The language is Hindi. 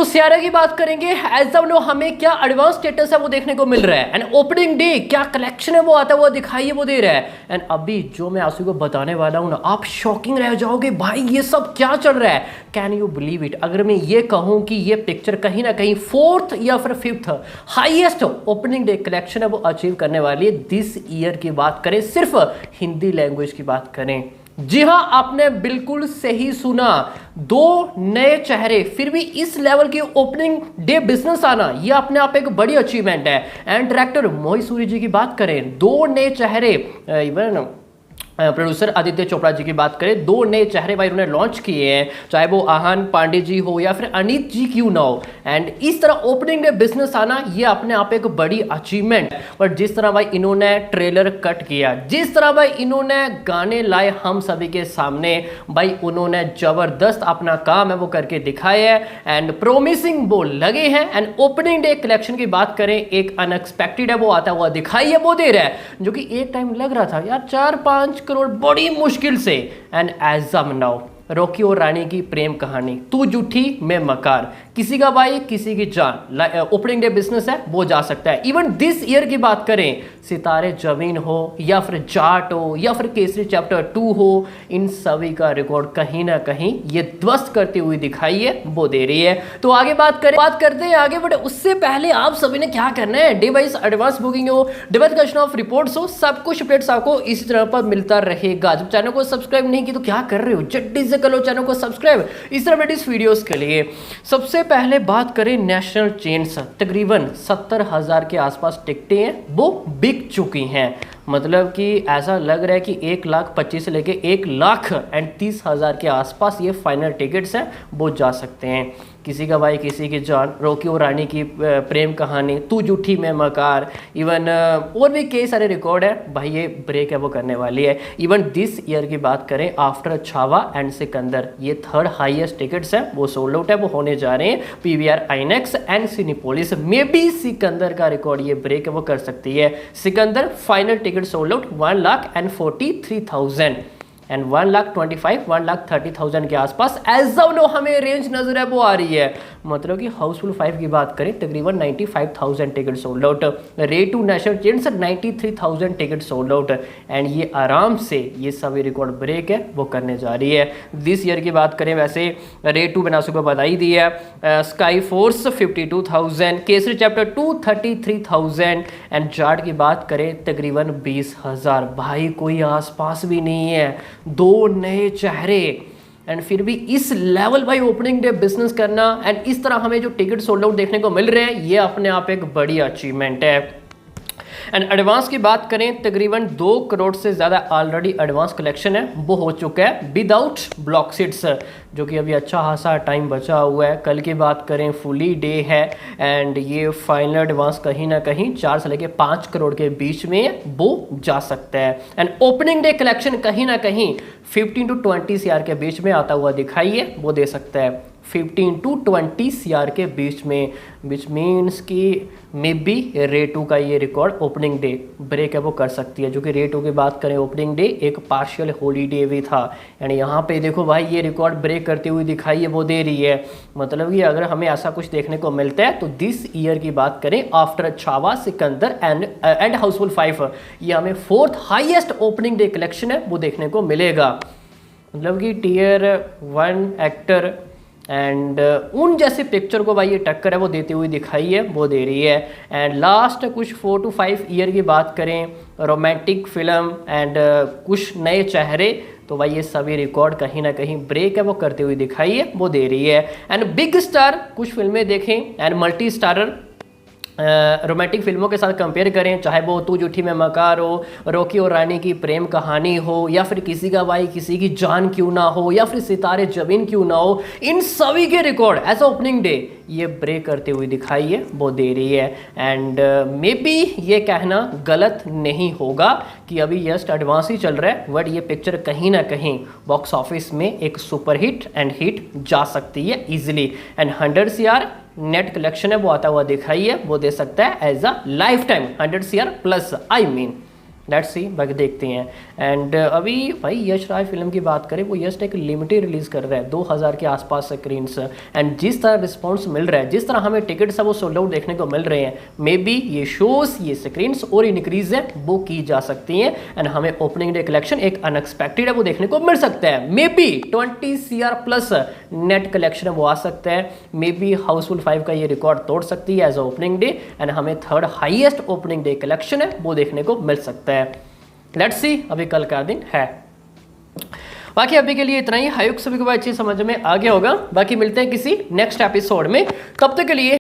तो सियारा की बात करेंगे। एज ऑफ नो हमें क्या एडवांस स्टेटस है वो देखने को मिल रहा है। एंड ओपनिंग डे क्या कलेक्शन है वो आता हुआ दिखाई वो दे रहा है। एंड अभी जो मैं आंसू को बताने वाला हूं ना, आप शॉकिंग रह जाओगे भाई ये सब क्या चल रहा है। कैन यू बिलीव इट, अगर मैं ये कहूं कि ये पिक्चर कहीं ना कहीं 4th या फिर 5th highest opening day collection है वो अचीव करने वाली है दिस ईयर की बात करें, सिर्फ हिंदी लैंग्वेज की बात करें। जी हां, आपने बिल्कुल सही सुना, 2 नए चेहरे फिर भी इस लेवल की ओपनिंग डे बिजनेस आना ये अपने आप एक बड़ी अचीवमेंट है। एंड डायरेक्टर मोहित सूरी जी की बात करें, 2 नए चेहरे, इवन प्रोड्यूसर आदित्य चोपड़ा जी की बात करें, 2 नए चेहरे भाई उन्होंने लॉन्च किए हैं, चाहे वो आहान पांडे जी हो या फिर अनीत जी क्यों ना हो। एंड इस तरह ओपनिंग डे बिजनेस आना ये अपने आप एक बड़ी अचीवमेंट। पर जिस तरह भाई इन्होंने ट्रेलर कट किया, जिस तरह भाई इन्होंने गाने लाए हम सभी के सामने, भाई उन्होंने जबरदस्त अपना काम है वो करके दिखाया है। एंड प्रोमिसिंग वो लगे हैं। एंड ओपनिंग डे कलेक्शन की बात करें, एक अनएक्सपेक्टेड है वो आता हुआ दिखाई है वो दे रहा है, जो कि एक टाइम लग रहा था यार 4-5 करोड़ बड़ी मुश्किल से। And as of now Rocky और रानी की प्रेम कहानी, तू जूठी मैं मकार, किसी का भाई किसी की जान, ओपनिंग डे बिजनेस है वो जा सकता है। इवन दिस ईयर की बात करें, सितारे जमीन हो या फिर जाट हो या फिर केसरी चैप्टर 2 हो, इन सभी का रिकॉर्ड कहीं ना कहीं ये ध्वस्त करती हुई दिखाई है वो दे रही है। तो आगे बात करते हैं आगे, बट उससे पहले आप सभी ने क्या करना है, डे वाइज एडवांस बुकिंग हो, डिवाइस ऑफ रिपोर्ट्स हो, सब कुछ अपडेट्स आपको इसी तरह पर मिलता रहेगा। जब चैनल को सब्सक्राइब नहीं की तो क्या कर रहे हो, जल्दी से करो चैनल को सब्सक्राइब इस तरह अपडेट्स वीडियोस के लिए। सबसे पहले बात करें नेशनल चेन्स, तकरीबन 70,000 के आसपास टिकटें हैं वो बिक चुकी हैं। मतलब कि ऐसा लग रहा है कि 1,25,000 से लेके 1,30,000 के आसपास ये फाइनल टिकट्स हैं वो जा सकते हैं। किसी का भाई किसी की जान, रॉकी और रानी की प्रेम कहानी, तू जूठी मैं मकार, इवन और भी कई सारे रिकॉर्ड है भाई ये ब्रेक है वो करने वाली है। इवन दिस ईयर की बात करें, आफ्टर छावा एंड सिकंदर, ये 3rd हाईएस्ट टिकट्स हैं वो सोल्ड आउट है वो होने जा रहे हैं। पीवीआर आइनेक्स एंड सिनेपोलिस में भी सिकंदर का रिकॉर्ड ये ब्रेक है वो कर सकती है। Sikandar final ticket sold out 1,43,000 and 1,25,000-1,30,000 के आसपास एज ऑफ नो हमें रेंज नजर है वो आ रही है। मतलब कि हाउसफुल 5 की बात करें, तकरीबन 95,000 टिकट सोल्ड आउट। रे two national chains 93,000 ticket sold out. And ये आराम से ये सभी रिकॉर्ड ब्रेक है वो करने जा रही है। दिस ईयर की बात करें, वैसे रे 2 मैंने आपको बता ही दी है, sky force 52,000, Kesari chapter 2 33,000 and Jat की बात करें तकरीबन 20,000। भाई कोई आसपास भी नहीं है, 2 नए चेहरे एंड फिर भी इस लेवल भाई ओपनिंग डे बिजनेस करना एंड इस तरह हमें जो टिकट सोल्ड आउट देखने को मिल रहे हैं ये अपने आप एक बड़ी अचीवमेंट है। एंड एडवांस की बात करें, तकरीबन 2 करोड़ से ज़्यादा ऑलरेडी एडवांस कलेक्शन है वो हो चुका है विदाउट ब्लॉक सीट्स, जो कि अभी अच्छा खासा टाइम बचा हुआ है। कल की बात करें फुली डे है एंड ये फाइनल एडवांस कहीं ना कहीं 4 से लेके 5 करोड़ के बीच में वो जा सकता है। एंड ओपनिंग डे कलेक्शन कहीं ना कहीं 15 to 20 CR के बीच में आता हुआ दिखाइए वो दे सकता है, 15 to 20 CR के बीच में, विच मीन्स कि मे बी रे 2 का ये रिकॉर्ड ओपनिंग डे ब्रेक है वो कर सकती है। जो कि रे 2 की बात करें, ओपनिंग डे एक पार्शियल हॉलीडे भी था एंड यहाँ पे देखो भाई ये रिकॉर्ड ब्रेक करती हुई दिखाई है वो दे रही है। मतलब कि अगर हमें ऐसा कुछ देखने को मिलता है तो दिस ईयर की बात करें, आफ्टर छावा सिकंदर एंड हाउसफुल 5, ये हमें 4th highest opening day collection है वो देखने को मिलेगा। मतलब कि Tier 1 एक्टर एंड उन जैसे पिक्चर को भाई ये टक्कर है वो देती हुई दिखाई है वो दे रही है। एंड लास्ट कुछ 4 to 5 ईयर की बात करें, रोमांटिक फिल्म एंड कुछ नए चेहरे, तो भाई ये सभी रिकॉर्ड कहीं ना कहीं ब्रेक है वो करते हुए दिखाई है वो दे रही है। एंड बिग स्टार कुछ फिल्में देखें एंड मल्टी स्टारर रोमांटिक फिल्मों के साथ कंपेयर करें, चाहे वो तू जूठी में मकार हो, रॉकी और रानी की प्रेम कहानी हो, या फिर किसी का भाई किसी की जान क्यों ना हो, या फिर सितारे जमीन क्यों ना हो, इन सभी के रिकॉर्ड एज ओपनिंग डे ये ब्रेक करते हुए दिखाई है वो दे रही है। एंड मे बी ये कहना गलत नहीं होगा कि अभी जस्ट एडवांस ही चल रहा है, बट ये पिक्चर कहीं ना कहीं बॉक्स ऑफिस में एक सुपर हिट एंड हिट जा सकती है easily. And 100 CR net collection है वो आता हुआ दिखाई है वो दे सकता है as a lifetime 100 CR plus, I mean let's see, बाकी देखते हैं। एंड अभी भाई यश राज फिल्म की बात करें, वो यश एक लिमिटेड रिलीज़ कर रहा है 2000 के आसपास स्क्रीन्स। एंड जिस तरह रिस्पॉन्स मिल रहा है, जिस तरह हमें टिकट्स है वो सोल्ड आउट देखने को मिल रहे हैं, मे बी ये शोज, ये स्क्रीन्स और इंक्रीज है वो की जा सकती हैं। एंड हमें ओपनिंग डे कलेक्शन एक अनएक्सपेक्टेड है वो देखने को मिल सकता है। May be 20 CR plus net collection है वो आ सकता है। मे बी हाउसफुल 5 का ये रिकॉर्ड तोड़ सकती है एज ओपनिंग डे, एंड हमें third highest opening day collection है वो देखने को मिल सकता है। लेट्स सी, अभी कल का दिन है। बाकी अभी के लिए इतना ही। हायुक सभी को बात चीज समझ में आ गया होगा। बाकी मिलते हैं किसी नेक्स्ट एपिसोड में, तब तक के लिए